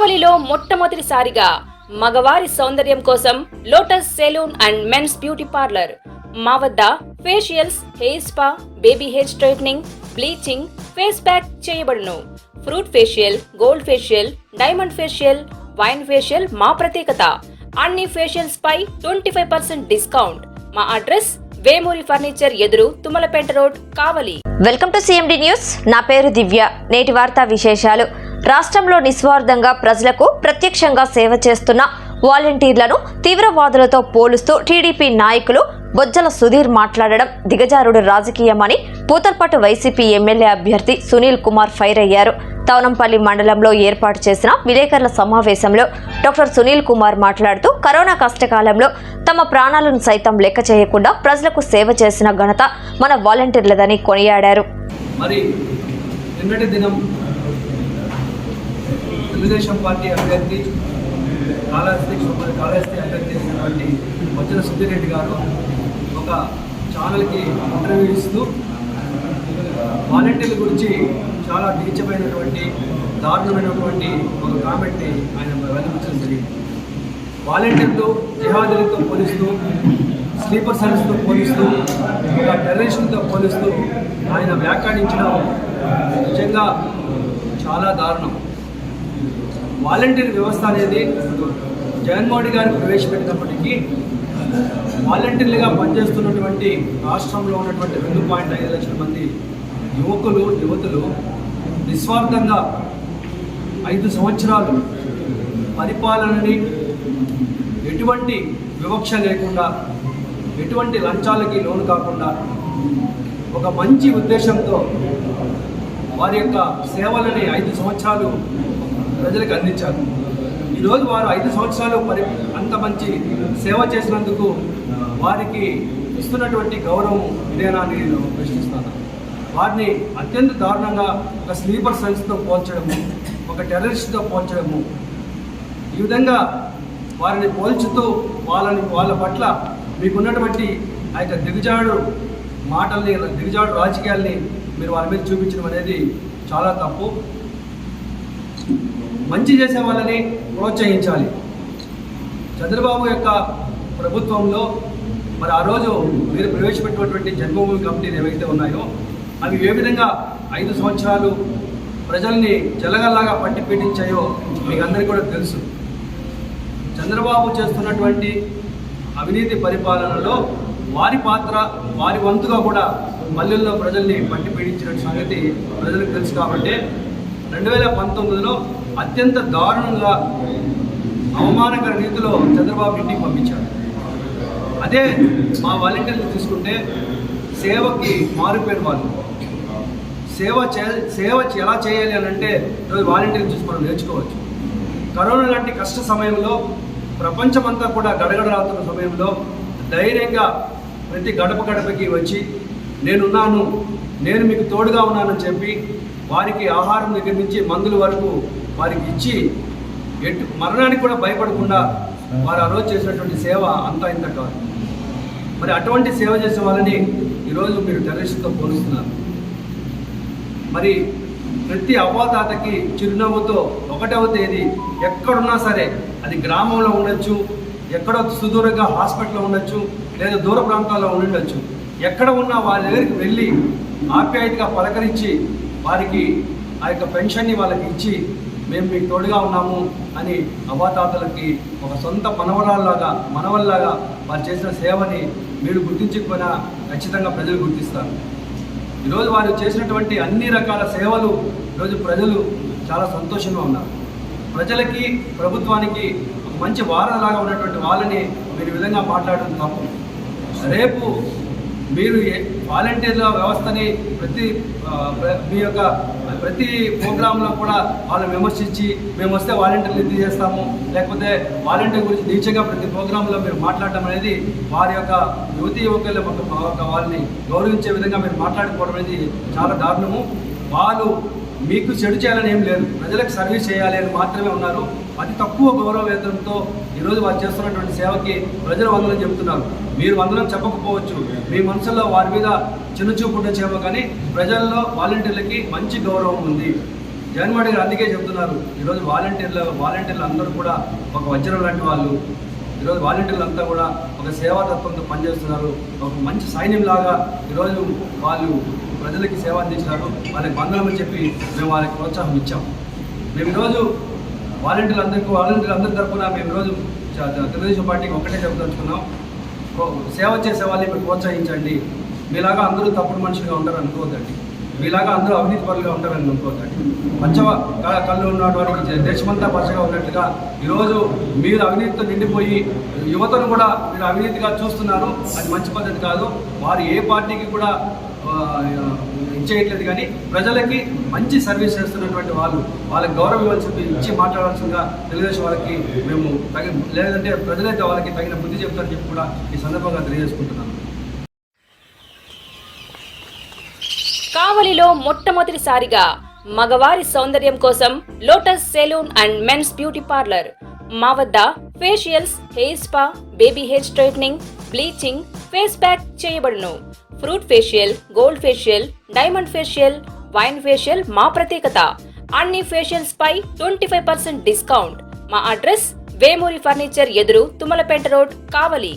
కావలిలో మొట్టమొదటిసారిగా మగవారి సౌందర్యం కోసం lotus salon and men's beauty parlour. మా వద్ద facials, hair spa, baby hair straightening, bleaching, face pack చేయబడును. Fruit facial, gold facial, diamond facial, wine facial మా ప్రత్యేకత. అన్ని ఫేషియల్స్ పై 25% డిస్కౌంట్. మా అడ్రస్ వేమూరి ఫర్నిచర్ ఎదురు, Tummalapeta road, Kavali. Welcome to CMD news. నా పేరు దివ్య. నేటి వార్తా విశేషాలు. రాష్ట్రంలో నిస్వార్థంగా ప్రజలకు ప్రత్యక్షంగా సేవ చేస్తున్న వాలంటీర్లను తీవ్రవాదులతో పోలుస్తూ టీడీపీ నాయకులు బొజ్జల సుధీర్ మాట్లాడడం దిగజారుడు రాజకీయమని పూతల్పట్టు వైసీపీ ఎమ్మెల్యే అభ్యర్థి సునీల్ కుమార్ ఫైర్ అయ్యారు. తవనంపల్లి మండలంలో ఏర్పాటు చేసిన విలేకరుల సమావేశంలో డాక్టర్ సునీల్ కుమార్ మాట్లాడుతూ కరోనా కష్టకాలంలో తమ ప్రాణాలను సైతం లెక్క చేయకుండా ప్రజలకు సేవ చేసిన ఘనత మన వాలంటీర్లదని కొనియాడారు. మరి నిన్నటి దినం తెలుగుదేశం పార్టీ అభ్యర్థి కాళహస్తి అభ్యర్థి అయినటువంటి బొజ్జల సుధీర్ రెడ్డి గారు ఒక ఛానల్కి ఇంటర్వ్యూ ఇస్తూ వాలంటీర్ల గురించి చాలా నీచమైనటువంటి దారుణమైనటువంటి ఒక కామెంట్ని ఆయన వెలువరించడం జరిగింది. వాలంటీర్లు జిహాదీలతో పోలిస్తూ, స్లీపర్ సర్వీస్తో పోలిస్తూ, ఒక టెర్రరిస్టులతో పోలిస్తూ ఆయన వ్యాఖ్యానించడం నిజంగా చాలా దారుణం. వాలంటీర్ వ్యవస్థ అనేది జగన్మోహన్ గారు ప్రవేశపెట్టినప్పటికీ వాలంటీర్లుగా పనిచేస్తున్నటువంటి రాష్ట్రంలో ఉన్నటువంటి 2.5 లక్షల మంది యువతులు నిస్వార్థంగా 5 సంవత్సరాలు పరిపాలనని ఎటువంటి వివక్ష లేకుండా, ఎటువంటి లంచాలకి లోను కాకుండా ఒక మంచి ఉద్దేశంతో వారి యొక్క సేవలని 5 సంవత్సరాలు ప్రజలకు అందించారు. ఈరోజు వారు 5 సంవత్సరాలు అంత మంచి సేవ చేసినందుకు వారికి ఇస్తున్నటువంటి గౌరవం ఇదేనా అని నేను ప్రశ్నిస్తాను. వారిని అత్యంత దారుణంగా ఒక స్లీపర్ సర్వీస్తో పోల్చడము, ఒక టెర్రరిస్ట్తో పోల్చడము, ఈ విధంగా వారిని పోల్చుతూ వాళ్ళ పట్ల మీకున్నటువంటి ఆ యొక్క దిగజాడు మాటల్ని, దిగజాడు రాజకీయాల్ని మీరు వాళ్ళ మీద చూపించడం అనేది చాలా తప్పు. మంచి చేసే వాళ్ళని ప్రోత్సహించాలి. చంద్రబాబు యొక్క ప్రభుత్వంలో మరి ఆ రోజు మీరు ప్రవేశపెట్టినటువంటి జన్మభూమి కమిటీలు ఏవైతే ఉన్నాయో అవి ఏ విధంగా 5 సంవత్సరాలు ప్రజల్ని జలగల్లాగా పట్టి పీడించాయో మీకు అందరికీ కూడా తెలుసు. చంద్రబాబు చేస్తున్నటువంటి అవినీతి పరిపాలనలో వారి పాత్ర, వారి వంతుగా కూడా పల్లెల్లో ప్రజల్ని పట్టి పీడించిన సంగతి ప్రజలకు తెలుసు. కాబట్టి 2019లో అత్యంత దారుణంగా అవమానకర రీతిలో చంద్రబాబు ఇంటికి పంపించారు. అదే మా వాలంటీర్లు తీసుకుంటే సేవకి మారిపోయిన వాళ్ళు. సేవ ఎలా చేయాలి అని అంటే ఈరోజు వాలంటీర్లు చూసి మనం నేర్చుకోవచ్చు. కరోనా లాంటి కష్ట సమయంలో ప్రపంచమంతా కూడా గడగడలాడుతున్న సమయంలో ధైర్యంగా ప్రతి గడపకి వచ్చి నేనున్నాను, నేను మీకు తోడుగా ఉన్నానని చెప్పి వారికి ఆహారం దగ్గర నుంచి మందుల వరకు వారికి ఇచ్చి మరణానికి కూడా భయపడకుండా వారు ఆ రోజు చేసినటువంటి సేవ అంతా ఇంత కాదు. మరి అటువంటి సేవ చేసే వాళ్ళని ఈరోజు మీరు టెర్రరిస్ట్తో పోలుస్తున్నారు. మరి ప్రతి అవ్వాతాతకి చిరునవ్వుతో 1వ తేదీ ఎక్కడున్నా సరే, అది గ్రామంలో ఉండొచ్చు, ఎక్కడో సుదూరంగా హాస్పిటల్లో ఉండొచ్చు, లేదా దూర ప్రాంతాల్లో ఉండొచ్చు, ఎక్కడ ఉన్నా వారి దగ్గరికి వెళ్ళి ఆప్యాయతగా పలకరించి వారికి ఆ యొక్క పెన్షన్ని వాళ్ళకి ఇచ్చి మేము మీకు తోడుగా ఉన్నాము అని అవ్వాతాతలకి ఒక సొంత మనవల్లాగా వారు చేసిన సేవని మీరు గుర్తించకపోయినా ఖచ్చితంగా ప్రజలు గుర్తిస్తారు. ఈరోజు వారు చేసినటువంటి అన్ని రకాల సేవలు ఈరోజు ప్రజలు చాలా సంతోషంగా ఉన్నారు. ప్రజలకి, ప్రభుత్వానికి ఒక మంచి వారలాగా ఉన్నటువంటి వాళ్ళని మీరు ఈ విధంగా మాట్లాడడం తప్పు. రేపు మీరు వాలంటీర్ల వ్యవస్థని మీ యొక్క ప్రతి ప్రోగ్రాంలో కూడా వాళ్ళని విమర్శించి మేము వస్తే వాలంటీర్లు ఇది చేస్తాము, లేకపోతే వాలంటీర్ గురించి నీచంగా ప్రతి ప్రోగ్రాంలో మీరు మాట్లాడటం అనేది వారి యొక్క యువకుల వాళ్ళని గౌరవించే విధంగా మీరు మాట్లాడుకోవడం అనేది చాలా దారుణము. వాళ్ళు మీకు చెడు చేయాలని ఏం లేదు, ప్రజలకు సర్వీస్ చేయాలి అని మాత్రమే ఉన్నారు. అతి తక్కువ గౌరవ వేతనంతో ఈరోజు వారు చేస్తున్నటువంటి సేవకి ప్రజలు వందనం చెబుతున్నారు. మీరు వందనం చెప్పకపోవచ్చు, మీ మనసులో వారి మీద చిన్నచూపు ఉండొచ్చేమో, కానీ ప్రజల్లో వాలంటీర్లకి మంచి గౌరవం ఉంది. జగన్మోహన్ గారు అందుకే చెప్తున్నారు, ఈరోజు వాలంటీర్లు అందరూ కూడా ఒక వజ్రం లాంటి వాళ్ళు. ఈరోజు వాలంటీర్లు అంతా కూడా ఒక సేవాతత్వంతో పనిచేస్తున్నారు. ఒక మంచి సైన్యంలాగా ఈరోజు వాళ్ళు ప్రజలకి సేవ అందించినారు. వాళ్ళకి బంధువులు చెప్పి మేము వాళ్ళకి ప్రోత్సాహం ఇచ్చాం. మేము ఈరోజు వాలంటీర్లందరి తరఫున మేము ఈరోజు తెలుగుదేశం పార్టీకి ఒకటే చెప్పదలుచుకున్నాం, సేవ చేసే వాళ్ళని మీరు ప్రోత్సహించండి. మీలాగా అందరూ తప్పుడు మనుషులుగా ఉంటారని అనుకోవద్దండి, మీలాగా అందరూ అవినీతి పరులుగా ఉంటారని అనుకోవద్దండి. కళ్ళు ఉన్నటువంటి దేశమంతా పచ్చగా ఉన్నట్టుగా ఈరోజు మీరు అవినీతితో నిండిపోయి యువతను కూడా మీరు అవినీతిగా చూస్తున్నారు. అది మంచి పద్ధతి కాదు. వారు ఏ పార్టీకి కూడా ఇచ్చేయట్లేదు, కానీ ప్రజలకి మంచి సర్వీస్ చేస్తున్నటువంటి వాళ్ళకి గౌరవం ఇచ్చి మాట్లాడాల్సిందిగా తెలుగుదేశం వాళ్ళకి మేము లేదంటే ప్రజలైతే వాళ్ళకి తగిన బుద్ధి చెప్తారని చెప్పి కూడా ఈ సందర్భంగా తెలియజేసుకుంటున్నాను. కావలిలో మొట్టమొదటిసారిగా మగవారి సౌందర్యం కోసం lotus salon and men's beauty parlour. మా వద్ద facials, hair spa, baby hair straightening, bleaching, face pack చేయబడును. Fruit facial, gold facial, diamond facial, wine facial మా ప్రత్యేకత. అన్ని ఫేషియల్స్ పై 25% డిస్కౌంట్. మా అడ్రస్ వేమూరి ఫర్నిచర్ ఎదురు, తుమ్మలపేట రోడ్, కావలి.